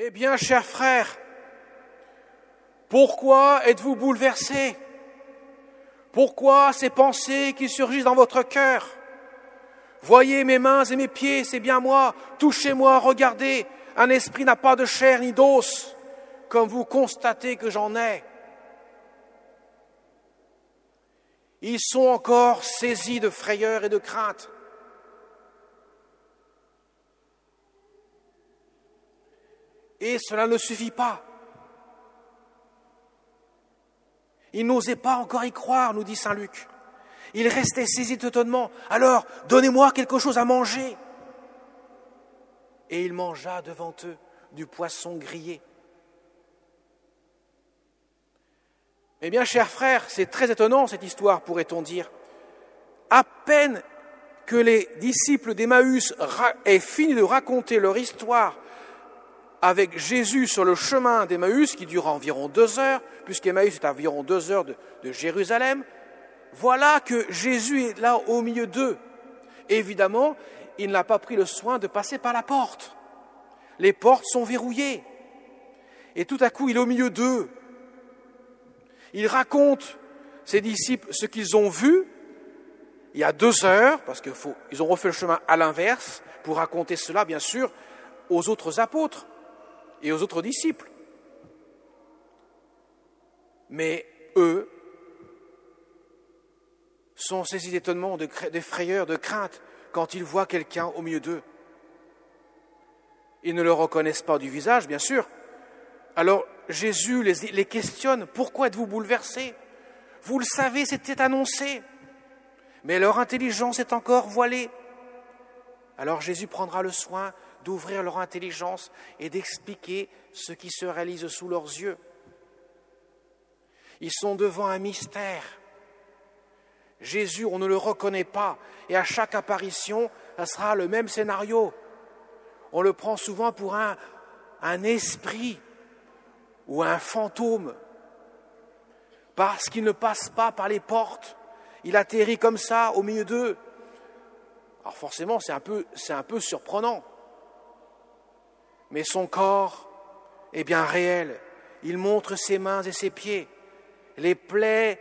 Eh bien, chers frères, pourquoi êtes-vous bouleversés? Pourquoi ces pensées qui surgissent dans votre cœur? Voyez mes mains et mes pieds, c'est bien moi. Touchez-moi, regardez. Un esprit n'a pas de chair ni d'os, comme vous constatez que j'en ai. Ils sont encore saisis de frayeur et de crainte. Et cela ne suffit pas. Ils n'osaient pas encore y croire, nous dit saint Luc. Ils restaient saisis d'étonnement. Alors, donnez-moi quelque chose à manger. Et il mangea devant eux du poisson grillé. Eh bien, chers frères, c'est très étonnant cette histoire, pourrait-on dire. À peine que les disciples d'Emmaüs aient fini de raconter leur histoire avec Jésus sur le chemin d'Emmaüs, qui dure environ 2 heures, puisqu'Emmaüs est à environ 2 heures de Jérusalem, voilà que Jésus est là au milieu d'eux. Évidemment, il n'a pas pris le soin de passer par la porte. Les portes sont verrouillées. Et tout à coup, il est au milieu d'eux. Il raconte, ses disciples, ce qu'ils ont vu il y a 2 heures, parce qu'ils ont refait le chemin à l'inverse, pour raconter cela, bien sûr, aux autres apôtres et aux autres disciples. Mais eux sont saisis d'étonnement, de frayeur, de crainte, quand ils voient quelqu'un au milieu d'eux. Ils ne le reconnaissent pas du visage, bien sûr. Alors Jésus les questionne, « Pourquoi êtes-vous bouleversés? Vous le savez, c'était annoncé. Mais leur intelligence est encore voilée. » Alors Jésus prendra le soin d'ouvrir leur intelligence et d'expliquer ce qui se réalise sous leurs yeux. Ils sont devant un mystère. Jésus, on ne le reconnaît pas, et à chaque apparition, ça sera le même scénario. On le prend souvent pour un esprit ou un fantôme, parce qu'il ne passe pas par les portes. Il atterrit comme ça au milieu d'eux. Alors forcément, c'est un peu surprenant. Mais son corps est bien réel. Il montre ses mains et ses pieds. Les plaies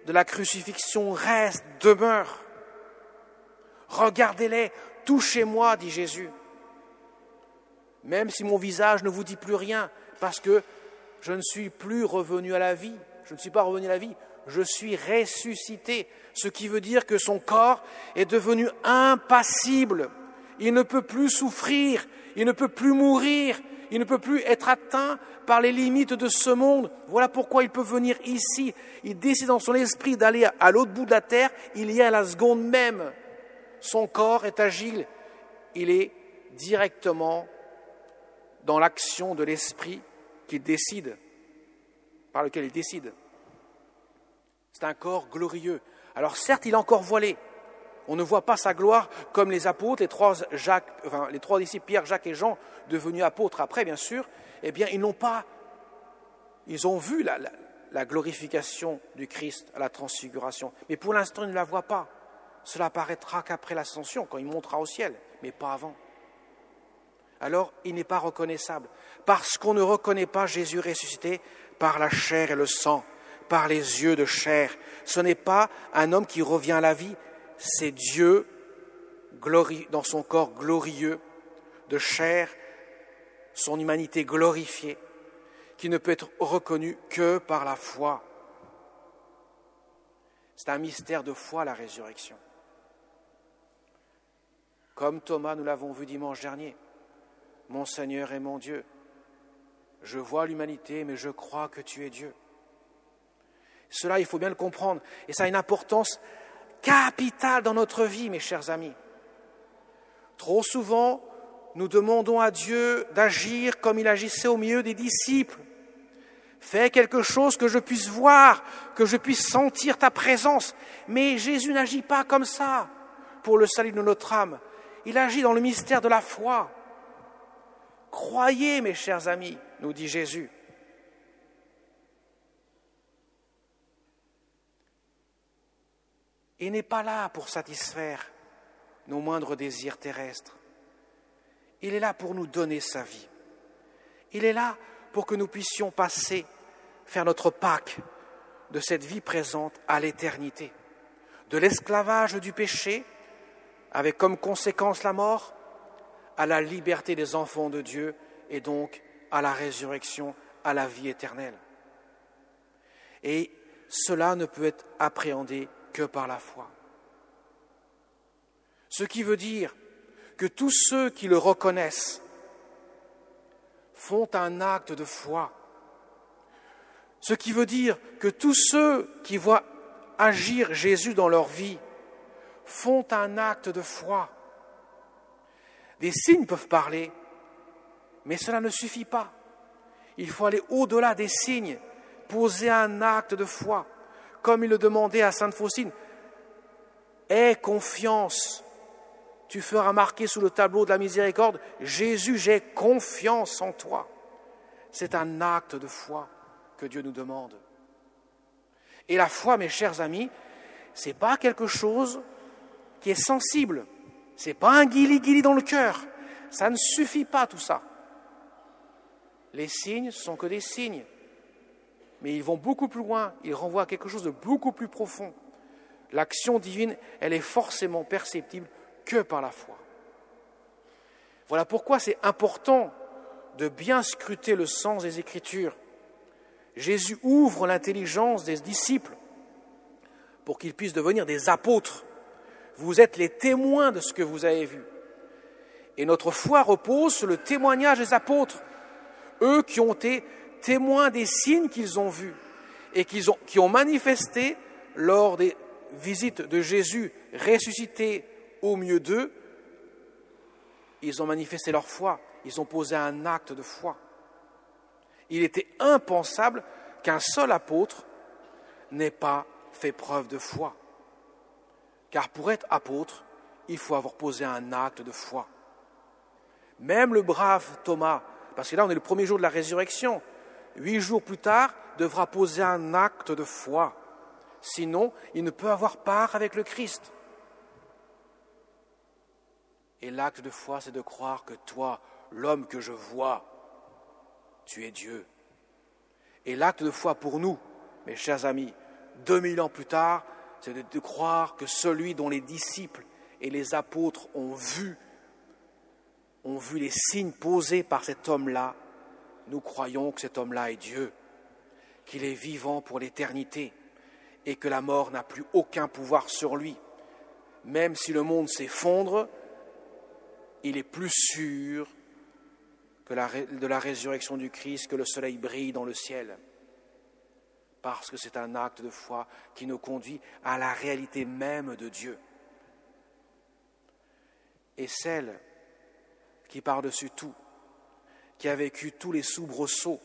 de la crucifixion restent, demeurent. Regardez-les, touchez-moi, dit Jésus. Même si mon visage ne vous dit plus rien, parce que je ne suis plus revenu à la vie. Je ne suis pas revenu à la vie, je suis ressuscité. Ce qui veut dire que son corps est devenu impassible. Il ne peut plus souffrir, il ne peut plus mourir, il ne peut plus être atteint par les limites de ce monde. Voilà pourquoi il peut venir ici. Il décide dans son esprit d'aller à l'autre bout de la terre, il y est à la seconde même. Son corps est agile, il est directement dans l'action de l'esprit qu'il décide, par lequel il décide. C'est un corps glorieux. Alors certes, il est encore voilé. On ne voit pas sa gloire comme les apôtres, les trois disciples, Pierre, Jacques et Jean, devenus apôtres après, bien sûr. Eh bien, ils ont vu la glorification du Christ à la transfiguration. Mais pour l'instant, ils ne la voient pas. Cela apparaîtra qu'après l'ascension, quand il montera au ciel, mais pas avant. Alors, il n'est pas reconnaissable, parce qu'on ne reconnaît pas Jésus ressuscité par la chair et le sang, par les yeux de chair. Ce n'est pas un homme qui revient à la vie, c'est Dieu dans son corps glorieux, de chair, son humanité glorifiée, qui ne peut être reconnu que par la foi. C'est un mystère de foi, la résurrection. Comme Thomas, nous l'avons vu dimanche dernier. Mon Seigneur et mon Dieu, je vois l'humanité, mais je crois que tu es Dieu. Cela, il faut bien le comprendre. Et ça a une importance capitale dans notre vie, mes chers amis. Trop souvent, nous demandons à Dieu d'agir comme il agissait au milieu des disciples. Fais quelque chose que je puisse voir, que je puisse sentir ta présence. Mais Jésus n'agit pas comme ça pour le salut de notre âme. Il agit dans le mystère de la foi. Croyez, mes chers amis, nous dit Jésus. Il n'est pas là pour satisfaire nos moindres désirs terrestres. Il est là pour nous donner sa vie. Il est là pour que nous puissions passer, faire notre Pâques de cette vie présente à l'éternité, de l'esclavage du péché, avec comme conséquence la mort, à la liberté des enfants de Dieu et donc à la résurrection, à la vie éternelle. Et cela ne peut être appréhendé que par la foi. Ce qui veut dire que tous ceux qui le reconnaissent font un acte de foi. Ce qui veut dire que tous ceux qui voient agir Jésus dans leur vie font un acte de foi. Des signes peuvent parler, mais cela ne suffit pas. Il faut aller au-delà des signes, poser un acte de foi, comme il le demandait à sainte Faustine. Aie confiance. Tu feras marquer sous le tableau de la miséricorde, Jésus, j'ai confiance en toi. C'est un acte de foi que Dieu nous demande. Et la foi, mes chers amis, ce n'est pas quelque chose qui est sensible. Ce n'est pas un guili-guili dans le cœur. Ça ne suffit pas tout ça. Les signes ne sont que des signes. Mais ils vont beaucoup plus loin. Ils renvoient à quelque chose de beaucoup plus profond. L'action divine, elle est forcément perceptible que par la foi. Voilà pourquoi c'est important de bien scruter le sens des Écritures. Jésus ouvre l'intelligence des disciples pour qu'ils puissent devenir des apôtres. Vous êtes les témoins de ce que vous avez vu. Et notre foi repose sur le témoignage des apôtres, eux qui ont été témoins des signes qu'ils ont vus et qui ont manifesté lors des visites de Jésus ressuscité au milieu d'eux. Ils ont manifesté leur foi, ils ont posé un acte de foi. Il était impensable qu'un seul apôtre n'ait pas fait preuve de foi. Car pour être apôtre, il faut avoir posé un acte de foi. Même le brave Thomas, parce que là on est le premier jour de la résurrection, 8 jours plus tard, devra poser un acte de foi. Sinon, il ne peut avoir part avec le Christ. Et l'acte de foi, c'est de croire que toi, l'homme que je vois, tu es Dieu. Et l'acte de foi pour nous, mes chers amis, 2000 ans plus tard, c'est de croire que celui dont les disciples et les apôtres ont vu les signes posés par cet homme-là, nous croyons que cet homme-là est Dieu, qu'il est vivant pour l'éternité et que la mort n'a plus aucun pouvoir sur lui. Même si le monde s'effondre, il est plus sûr de la résurrection du Christ que le soleil brille dans le ciel. Parce que c'est un acte de foi qui nous conduit à la réalité même de Dieu. Et celle qui par-dessus tout, qui a vécu tous les soubresauts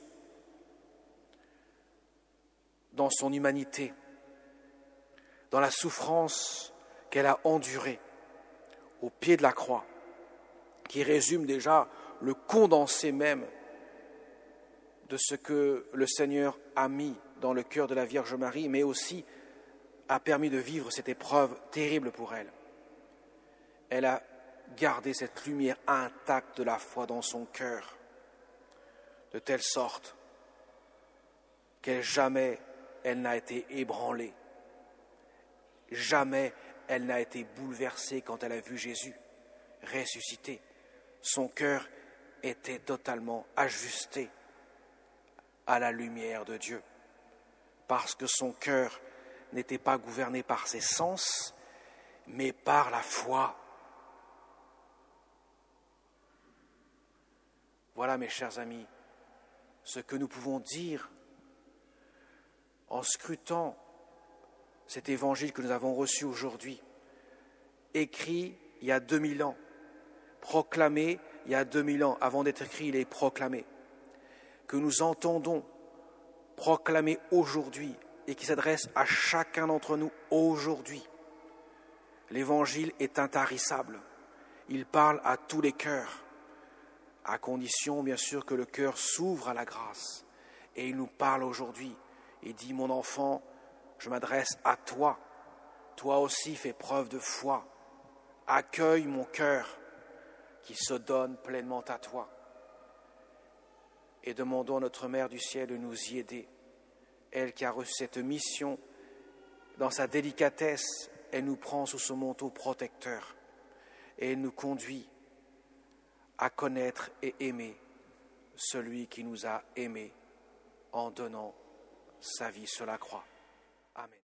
dans son humanité, dans la souffrance qu'elle a endurée au pied de la croix, qui résume déjà le condensé même de ce que le Seigneur a mis dans le cœur de la Vierge Marie, mais aussi a permis de vivre cette épreuve terrible pour elle. Elle a gardé cette lumière intacte de la foi dans son cœur, de telle sorte qu'elle jamais elle n'a été ébranlée. Jamais elle n'a été bouleversée quand elle a vu Jésus ressuscité. Son cœur était totalement ajusté à la lumière de Dieu, parce que son cœur n'était pas gouverné par ses sens, mais par la foi. Voilà, mes chers amis, ce que nous pouvons dire en scrutant cet évangile que nous avons reçu aujourd'hui, écrit il y a 2000 ans, proclamé il y a 2000 ans, avant d'être écrit, il est proclamé, que nous entendons proclamer aujourd'hui et qui s'adresse à chacun d'entre nous aujourd'hui. L'évangile est intarissable, il parle à tous les cœurs, à condition bien sûr que le cœur s'ouvre à la grâce. Et il nous parle aujourd'hui, il dit « Mon enfant, je m'adresse à toi, toi aussi fais preuve de foi, accueille mon cœur qui se donne pleinement à toi. » et demandons à notre Mère du ciel de nous y aider. Elle qui a reçu cette mission, dans sa délicatesse, elle nous prend sous son manteau protecteur et elle nous conduit à connaître et aimer celui qui nous a aimés en donnant sa vie sur la croix. Amen.